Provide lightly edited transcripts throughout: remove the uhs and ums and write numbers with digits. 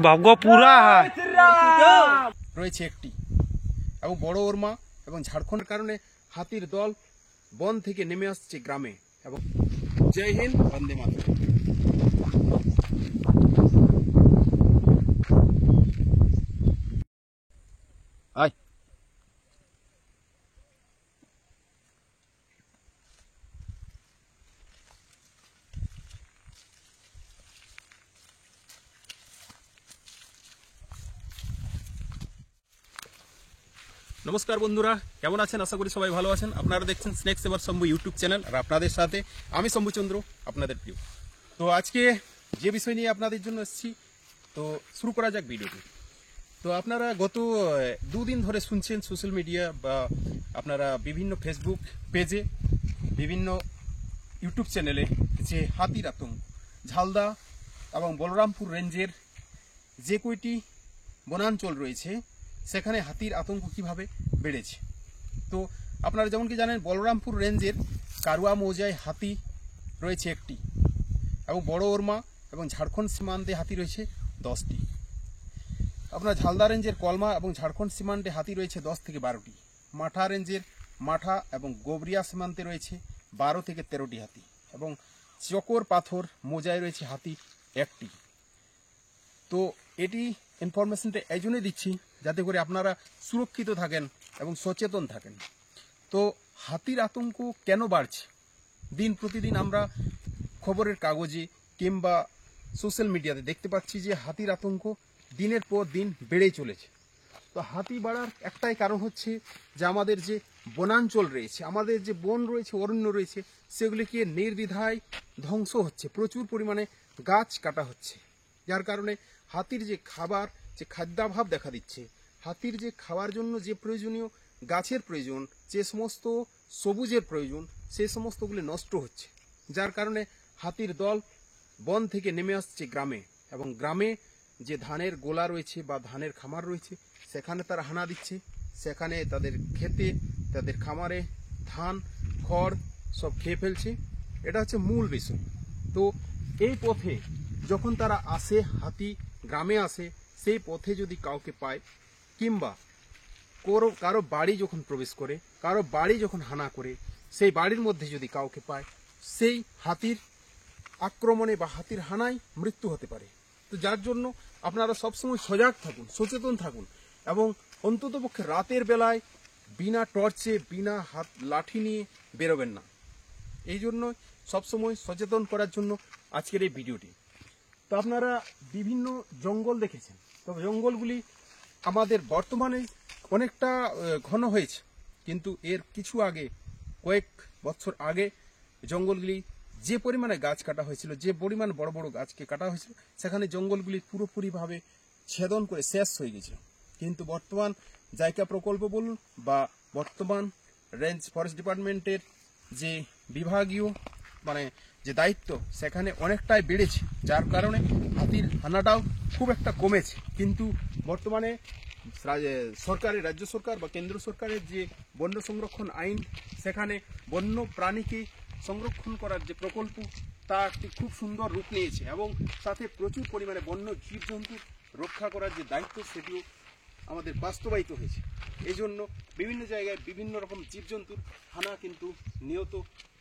বাবগো পুরা রয়েছে একটি এবং বড় ওরমা এবং ঝাড়খণ্ডের কারণে হাতির দল বন থেকে নেমে আসছে গ্রামে। এবং জয় হিন্দ, বন্দে মাতরম। আয় নমস্কার বন্ধুরা, কেমন আছেন? আশা করি সবাই ভালো আছেন। আপনারা দেখছেন স্নেক সেভার শম্ভু ইউটিউব চ্যানেল, আর আপনাদের সাথে আমি শম্ভুচন্দ্র, আপনাদের প্রিয়। তো আজকে যে বিষয় নিয়ে আপনাদের জন্য এসেছি, তো শুরু করা যাক ভিডিওটি। তো আপনারা গত দুদিন ধরে শুনছেন সোশ্যাল মিডিয়া বা আপনারা বিভিন্ন ফেসবুক পেজে, বিভিন্ন ইউটিউব চ্যানেলে যে হাতির আতঙ্ক ঝালদা এবং বলরামপুর রেঞ্জের যে কয়টি বনাঞ্চল রয়েছে সেখানে হাতির আতঙ্ক কিভাবে বেড়েছে। তো আপনারা যেমন কি জানেন, বলরামপুর রেঞ্জের কারুয়া মৌজায় হাতি রয়েছে একটি এবং বড় ওরমা এবং ঝাড়খণ্ড সীমান্তে হাতি রয়েছে 10টি। আপনার ঝালদা রেঞ্জের কলমা এবং ঝাড়খণ্ড সীমান্তে হাতি রয়েছে 10 থেকে 12টি। মাঠা রেঞ্জের মাঠা এবং গোবরিয়া সীমান্তে রয়েছে 12 থেকে 13টি হাতি এবং চকর পাথর মৌজায় রয়েছে হাতি একটি। তো এটি ইনফরমেশনটা এই জন্যই দিচ্ছি যাতে করে আপনারা সুরক্ষিত থাকেন এবং সচেতন থাকেন। তো হাতির আতঙ্ক কেন বাড়ছে? দিন প্রতিদিন আমরা খবরের কাগজে কিংবা সোশ্যাল মিডিয়াতে দেখতে পাচ্ছি যে হাতির আতঙ্ক দিনের পর দিন বেড়েই চলেছে। তো হাতি বাড়ার একটাই কারণ হচ্ছে যে আমাদের যে বনাঞ্চল রয়েছে, আমাদের যে বন রয়েছে, অরণ্য রয়েছে, সেগুলিকে নির্দ্বিধায় ধ্বংস হচ্ছে, প্রচুর পরিমাণে গাছ কাটা হচ্ছে, যার কারণে হাতির যে খাবার, যে খাদ্যাভাব দেখা দিচ্ছে। হাতির যে খাওয়ার জন্য যে প্রয়োজনীয় গাছের প্রয়োজন, যে সমস্ত সবুজের প্রয়োজন, সেই সমস্তগুলি নষ্ট হচ্ছে, যার কারণে হাতির দল বন থেকে নেমে আসছে গ্রামে। এবং গ্রামে যে ধানের গোলা রয়েছে বা ধানের খামার রয়েছে সেখানে তারা হানা দিচ্ছে, সেখানে তাদের খেতে, তাদের খামারে ধান খড় সব খেয়ে ফেলছে। এটা হচ্ছে মূল বিষয়। তো এই পথে যখন তারা আসে, হাতি গ্রামে আসে, সেই পথে যদি কাউকে পায় কিংবা কারো বাড়ি যখন প্রবেশ করে, কারো বাড়ি যখন হানা করে, সেই বাড়ির মধ্যে যদি কাউকে পায়, সেই হাতির আক্রমণে বা হাতির হানায় মৃত্যু হতে পারে। তো যার জন্য আপনারা সবসময় সজাগ থাকুন, সচেতন থাকুন এবং অন্ততপক্ষে রাতের বেলায় বিনা টর্চে, বিনা হাত লাঠি নিয়ে বেরোবেন না। এই জন্য সবসময় সচেতন করার জন্য আজকের এই ভিডিওটি। তো আপনারা বিভিন্ন জঙ্গল দেখেছেন, তবে জঙ্গলগুলি আমাদের বর্তমানে অনেকটা ঘন হয়েছে, কিন্তু এর কিছু আগে, কয়েক বছর আগে জঙ্গলগুলি যে পরিমাণে গাছ কাটা হয়েছিল, যে পরিমাণ বড় বড় গাছকে কাটা হয়েছিল, সেখানে জঙ্গলগুলি পুরোপুরিভাবে ছেদন করে শেষ হয়ে গেছিল। কিন্তু বর্তমান জায়গা প্রকল্প বলুন বা বর্তমান রেঞ্জ ফরেস্ট ডিপার্টমেন্টের যে বিভাগীয় যে দায়িত্ব, সেখানে অনেকটাই বেড়েছে, যার কারণে হাতির হানাটাও খুব একটা কমেছে। কিন্তু বর্তমানে সরকারের, রাজ্য সরকার বা কেন্দ্র সরকারের যে বন্য সংরক্ষণ আইন, সেখানে বন্য প্রাণীকে সংরক্ষণ করার যে প্রকল্প, তা একটি খুব সুন্দর রূপ নিয়েছে এবং সাথে প্রচুর পরিমাণে বন্য জীবজন্তু রক্ষা করার যে দায়িত্ব, সেটিও আমাদের বাস্তবায়িত হয়েছে। এই জন্য বিভিন্ন জায়গায় বিভিন্ন রকম জীবজন্তুর হানা কিন্তু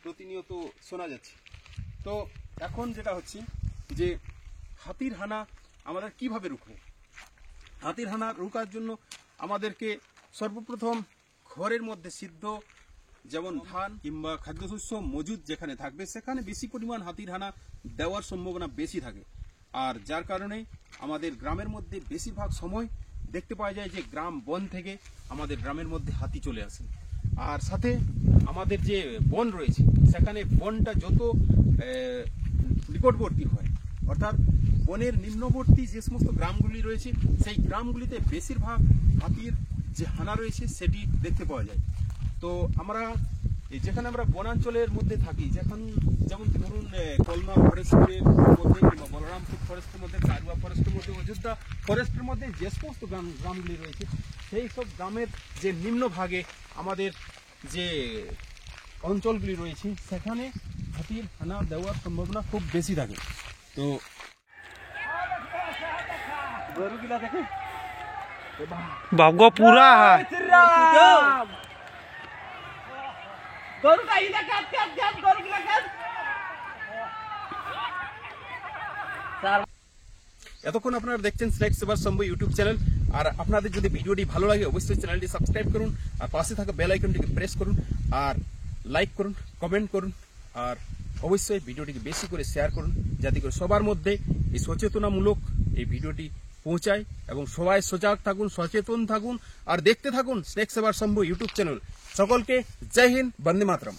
প্রতিনিয়ত শোনা যাচ্ছে। তো এখন যেটা হচ্ছে যে হাতির হানা আমাদের কিভাবে রুখবো? হাতির হানা রোকার জন্য আমাদেরকে সর্বপ্রথম ঘরের মধ্যে সিদ্ধ যেমন ধান কিংবা খাদ্যশস্য মজুদ যেখানে থাকবে, সেখানে বেশি পরিমাণ হাতির হানা দেওয়ার সম্ভাবনা বেশি থাকে। আর যার কারণে আমাদের গ্রামের মধ্যে বেশিরভাগ সময় দেখতে পাওয়া যায় যে গ্রাম বন থেকে আমাদের গ্রামের মধ্যে হাতি চলে আসে। আর সাথে আমাদের যে বন রয়েছে, সেখানে বনটা যত নিকটবর্তী হয়, অর্থাৎ বনের নিম্নবর্তী যে সমস্ত গ্রামগুলি রয়েছে, সেই গ্রামগুলিতে বেশিরভাগ হাতির যে হানা রয়েছে সেটি দেখতে পাওয়া যায়। তো যেখানে আমরা বনাঞ্চলের মধ্যে থাকি, যেমন ধরুন কলমা ফরেস্টের মধ্যে কিংবা বলরামপুর ফরেস্টের মধ্যে, কারুয়া ফরেস্টের মধ্যে, অযোধ্যা ফরেস্টের মধ্যে যে সমস্ত গ্রামগুলি রয়েছে, সেই সব গ্রামের যে নিম্নভাগে আমাদের যে অঞ্চলগুলি রয়েছে, সেখানে হাতির হানা দেওয়ার সম্ভাবনা খুব বেশি থাকে। তো গরুগুলা দেখে बाबा पूरा है এতক্ষণ আপনারা দেখছেন স্নেক সেভার শম্ভু ইউটিউব চ্যানেল। আর আপনাদের যদি ভিডিওটি ভালো লাগে অবশ্যই চ্যানেলটি সাবস্ক্রাইব করুন, আর পাশে থাকা বেল আইকনটিকে প্রেস করুন, আর লাইক করুন, কমেন্ট করুন, আর অবশ্যই ভিডিওটিকে বেশি করে শেয়ার করুন, যাতে করে সবার মধ্যে এই সচেতনামূলক এই ভিডিওটি পৌঁছায় এবং সবাই সজাগ থাকুন, সচেতন থাকুন, আর দেখতে থাকুন স্নেক সেভার শম্ভু ইউটিউব চ্যানেল। সকলকে জয় হিন্দ, বন্দে মাতরম।